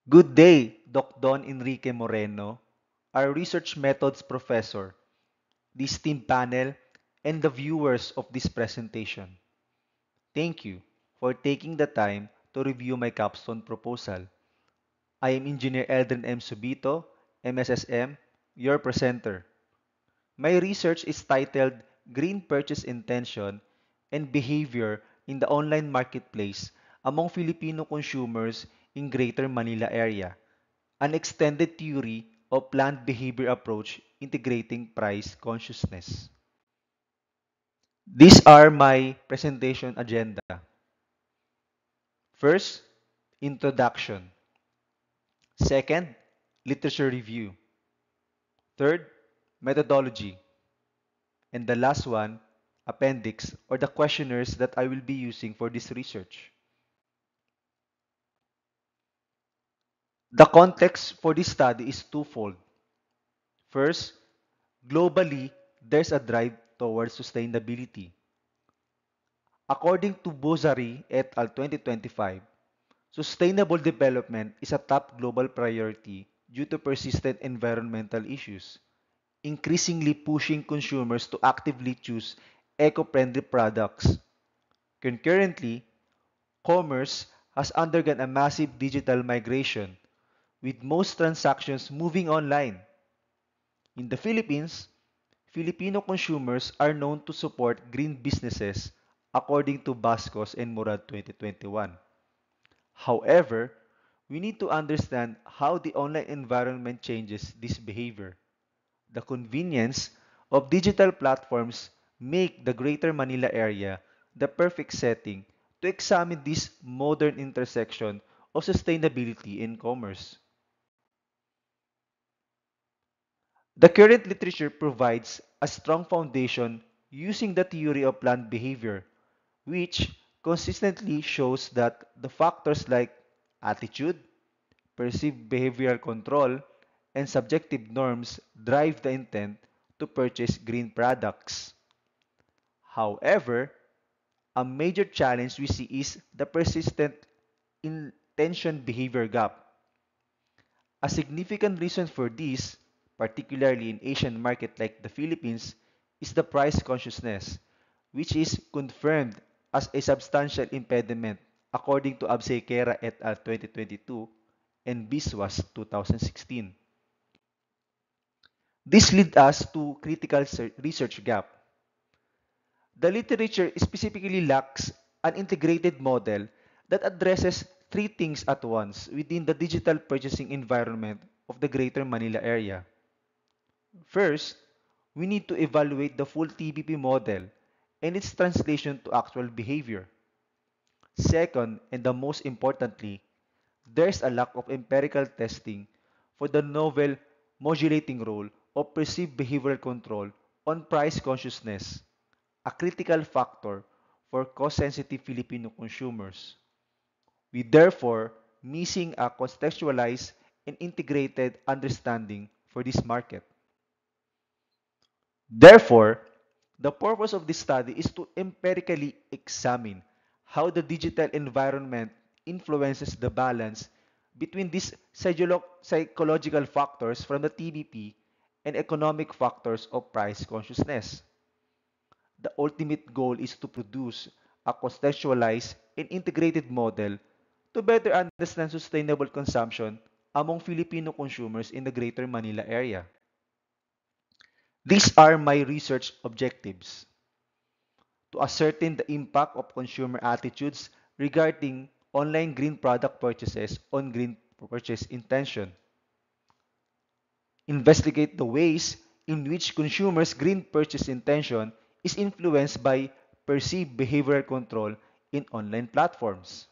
Good day, Doc Don Enrique Moreno, our research methods professor, the esteemed panel, and the viewers of this presentation. Thank you for taking the time to review my capstone proposal. I am Engineer Eldrin M. Subito, MSSM, your presenter. My research is titled Green Purchase Intention and Behavior in the Online Marketplace Among Filipino Consumers in Greater Manila Area, an extended theory of planned behavior approach integrating price consciousness. These are my presentation agenda. First, introduction. Second, literature review. Third, methodology. And the last one, appendix or the questionnaires that I will be using for this research. The context for this study is twofold. First, globally, there's a drive towards sustainability. According to Bozari et al. 2025, sustainable development is a top global priority due to persistent environmental issues, increasingly pushing consumers to actively choose eco-friendly products. Concurrently, commerce has undergone a massive digital migration, with most transactions moving online. In the Philippines, Filipino consumers are known to support green businesses according to Bascos and Murad 2021. However, we need to understand how the online environment changes this behavior. The convenience of digital platforms make the Greater Manila area the perfect setting to examine this modern intersection of sustainability and commerce. The current literature provides a strong foundation using the theory of planned behavior, which consistently shows that the factors like attitude, perceived behavioral control, and subjective norms drive the intent to purchase green products. However, a major challenge we see is the persistent intention behavior gap. A significant reason for this, particularly in Asian market like the Philippines, is the price consciousness, which is confirmed as a substantial impediment according to Absequeira et al. 2022 and Biswas 2016. This leads us to critical research gap. The literature specifically lacks an integrated model that addresses three things at once within the digital purchasing environment of the Greater Manila area. First, we need to evaluate the full TBP model and its translation to actual behavior. Second, and the most importantly, there's a lack of empirical testing for the novel modulating role of perceived behavioral control on price consciousness, a critical factor for cost-sensitive Filipino consumers. We therefore missing a contextualized and integrated understanding for this market. Therefore, the purpose of this study is to empirically examine how the digital environment influences the balance between these psychological factors from the TBP and economic factors of price consciousness. The ultimate goal is to produce a contextualized and integrated model to better understand sustainable consumption among Filipino consumers in the Greater Manila area. These are my research objectives: to ascertain the impact of consumer attitudes regarding online green product purchases on green purchase intention, investigate the ways in which consumers' green purchase intention is influenced by perceived behavioral control in online platforms,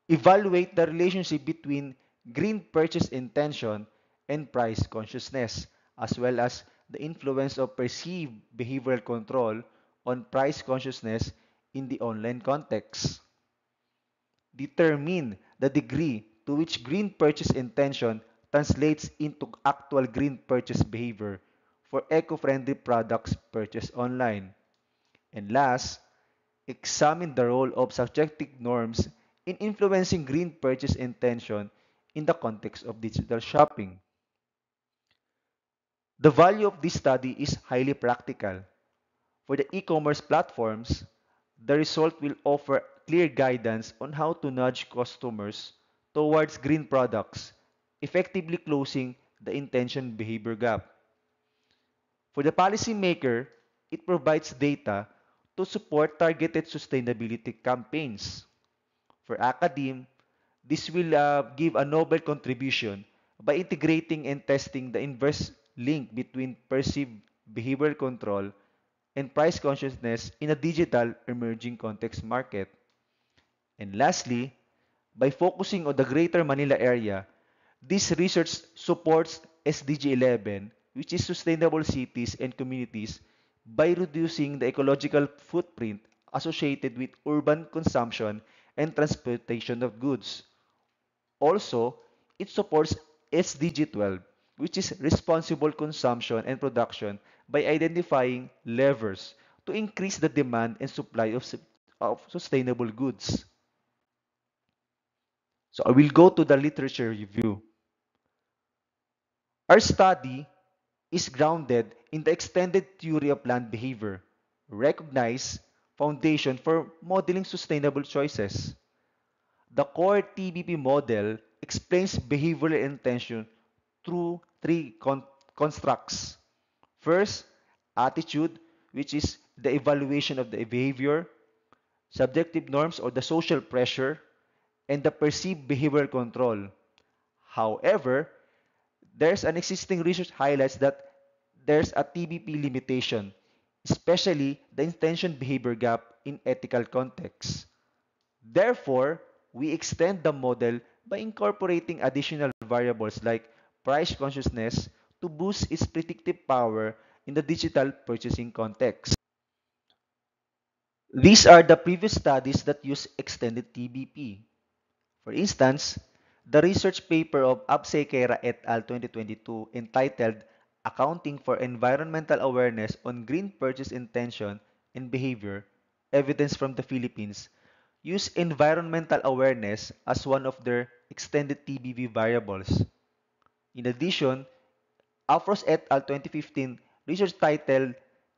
evaluate the relationship between green purchase intention and price consciousness, as well as the influence of perceived behavioral control on price consciousness in the online context. Determine the degree to which green purchase intention translates into actual green purchase behavior for eco-friendly products purchased online. And last, examine the role of subjective norms in influencing green purchase intention in the context of digital shopping. The value of this study is highly practical. For the e-commerce platforms, the result will offer clear guidance on how to nudge customers towards green products, effectively closing the intention behavior gap. For the policymaker, it provides data to support targeted sustainability campaigns. For academe, this will give a noble contribution by integrating and testing the inverse link between perceived behavioral control and price consciousness in a digital emerging context market. And lastly, by focusing on the Greater Manila area, this research supports SDG 11, which is sustainable cities and communities, by reducing the ecological footprint associated with urban consumption and transportation of goods. Also, it supports SDG 12, which is responsible consumption and production, by identifying levers to increase the demand and supply of sustainable goods. So I will go to the literature review. Our study is grounded in the extended theory of land behavior, recognized foundation for modeling sustainable choices. The core TBP model explains behavioral intention through three constructs. First, attitude, which is the evaluation of the behavior, subjective norms or the social pressure, and the perceived behavioral control. However, there's an existing research highlights that there's a TBP limitation, especially the intention behavior gap in ethical contexts. Therefore, we extend the model by incorporating additional variables like price consciousness to boost its predictive power in the digital purchasing context. These are the previous studies that use extended TBP. For instance, the research paper of Absequeira et al. 2022 entitled Accounting for Environmental Awareness on Green Purchase Intention and Behavior, Evidence from the Philippines, use environmental awareness as one of their extended TBV variables. In addition, Afros et al. 2015 research titled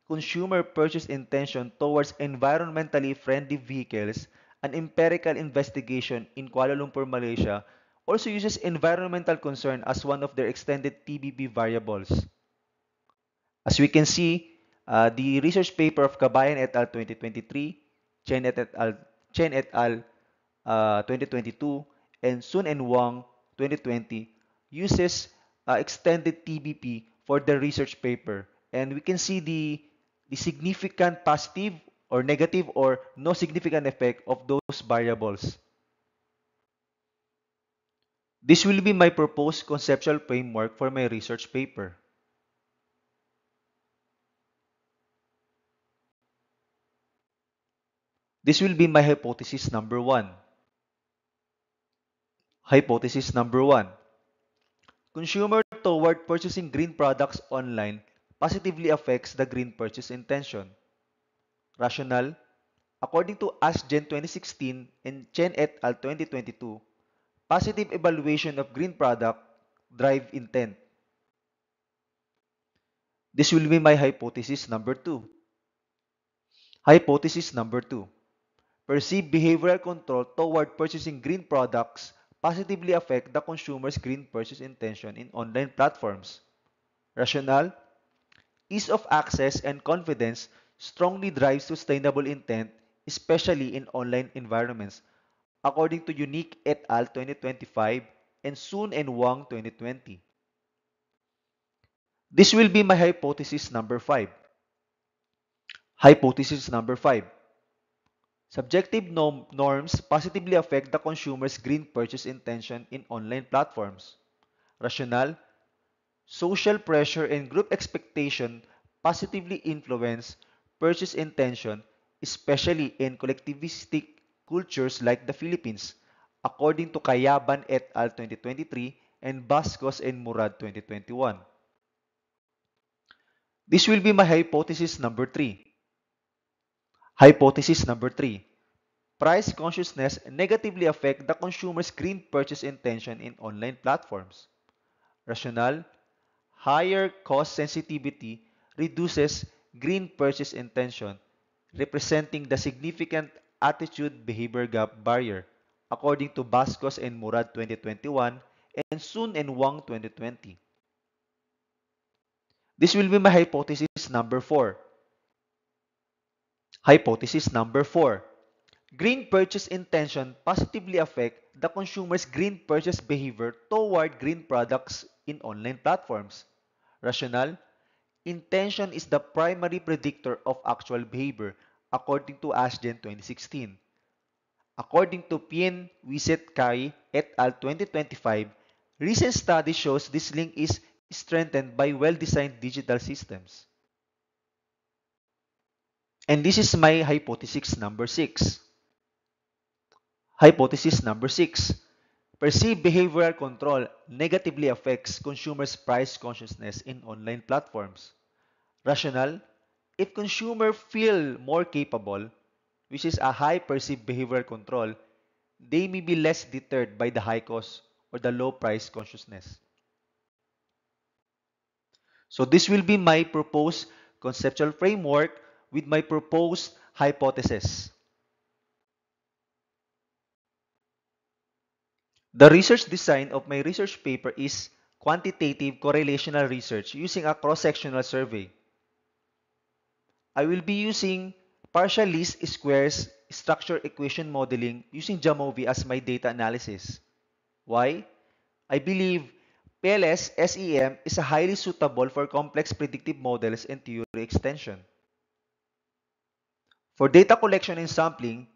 Consumer Purchase Intention Towards Environmentally Friendly Vehicles, an empirical investigation in Kuala Lumpur, Malaysia, also uses environmental concern as one of their extended TBB variables. As we can see, the research paper of Kabayan et al. 2023, Chen et al. Chen et al. 2022, and Sun and Wang 2020 uses extended TBP for the research paper. And we can see the significant positive or negative or no significant effect of those variables. This will be my proposed conceptual framework for my research paper. This will be my hypothesis number one. Hypothesis number one. Consumer toward purchasing green products online positively affects the green purchase intention. Rationale. According to ASGEN 2016 and Chen et al. 2022, positive evaluation of green product drive intent. This will be my hypothesis number two. Hypothesis number two. Perceived behavioral control toward purchasing green products positively affect the consumer's green purchase intention in online platforms. Rationale. Ease of access and confidence strongly drives sustainable intent, especially in online environments, according to Unique et al. 2025 and Sun and Wang 2020. This will be my hypothesis number 5. Hypothesis number 5. Subjective norms positively affect the consumer's green purchase intention in online platforms. Rationale. Social pressure and group expectation positively influence purchase intention, especially in collectivistic cultures like the Philippines, according to Kayaban et al. 2023 and Bascos and Murad 2021. This will be my hypothesis number 3. Hypothesis number 3. Price consciousness negatively affect the consumer's green purchase intention in online platforms. Rationale, higher cost sensitivity reduces green purchase intention, representing the significant attitude behavior gap barrier, according to Bascos and Murad 2021 and Sun and Wang 2020. This will be my hypothesis number 4. Hypothesis number 4. Green purchase intention positively affect the consumer's green purchase behavior toward green products in online platforms. Rationale, intention is the primary predictor of actual behavior, according to Ashgen 2016. According to Pien Wiset Kai et al. 2025, recent study shows this link is strengthened by well-designed digital systems. And this is my hypothesis number 6. Hypothesis number 6. Perceived behavioral control negatively affects consumers' price consciousness in online platforms. Rationale, if consumers feel more capable, which is a high perceived behavioral control, they may be less deterred by the high cost or the low price consciousness. So this will be my proposed conceptual framework with my proposed hypothesis. The research design of my research paper is quantitative correlational research using a cross-sectional survey. I will be using partial least squares structure equation modeling using Jamovi as my data analysis. Why? I believe PLS SEM is highly suitable for complex predictive models and theory extension. For data collection and sampling,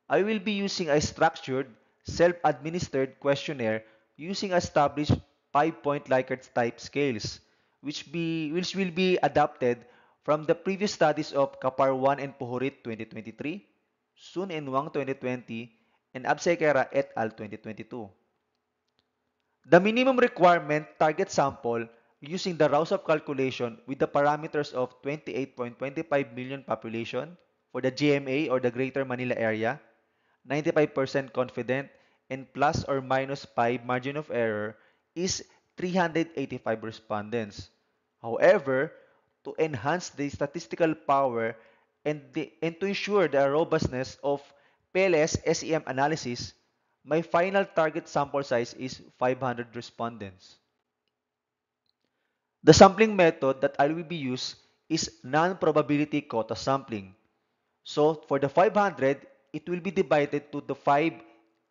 I will be using a structured, self-administered questionnaire using established 5-point Likert type scales, which will be adapted from the previous studies of Kaparwan and Puhurit 2023, Sun and Wang 2020, and Absekera et al. 2022. The minimum requirement target sample using the Rausov calculation with the parameters of 28.25 million population for the GMA or the Greater Manila Area, 95% confident, and plus or minus pi margin of error is 385 respondents. However, to enhance the statistical power and to ensure the robustness of PLS SEM analysis, my final target sample size is 500 respondents. The sampling method that I will be used is non-probability quota sampling. So for the 500, it will be divided to the 5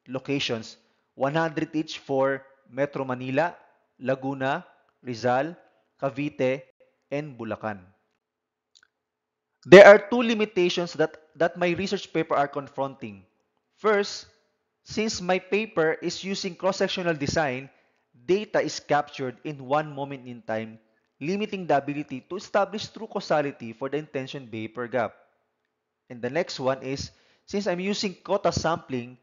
locations, 100 each for Metro Manila, Laguna, Rizal, Cavite, and Bulacan. There are two limitations that my research paper are confronting. First, since my paper is using cross-sectional design, data is captured in one moment in time, limiting the ability to establish true causality for the intention behavior gap. And the next one is, since I'm using quota sampling,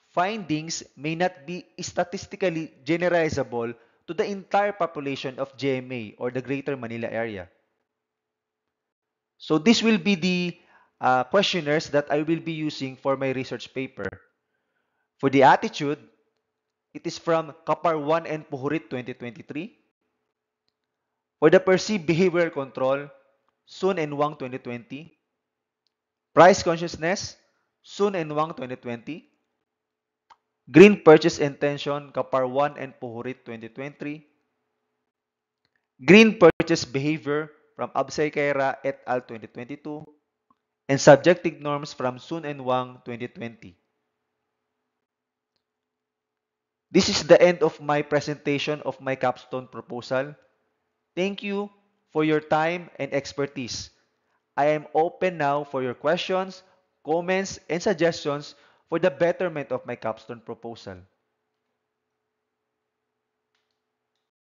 findings may not be statistically generalizable to the entire population of GMA or the Greater Manila Area. So this will be the questionnaires that I will be using for my research paper. For the attitude, it is from Kapar 1 and Puhurit 2023. For the perceived behavioral control, Sun and Wang 2020. Price consciousness, Sun and Wang 2020. Green purchase intention, Kapar 1 and Puhurit 2020. Green purchase behavior from Absay Kaira et al. 2022. And subjective norms from Sun and Wang 2020. This is the end of my presentation of my capstone proposal. Thank you for your time and expertise. I am open now for your questions, comments, and suggestions for the betterment of my capstone proposal.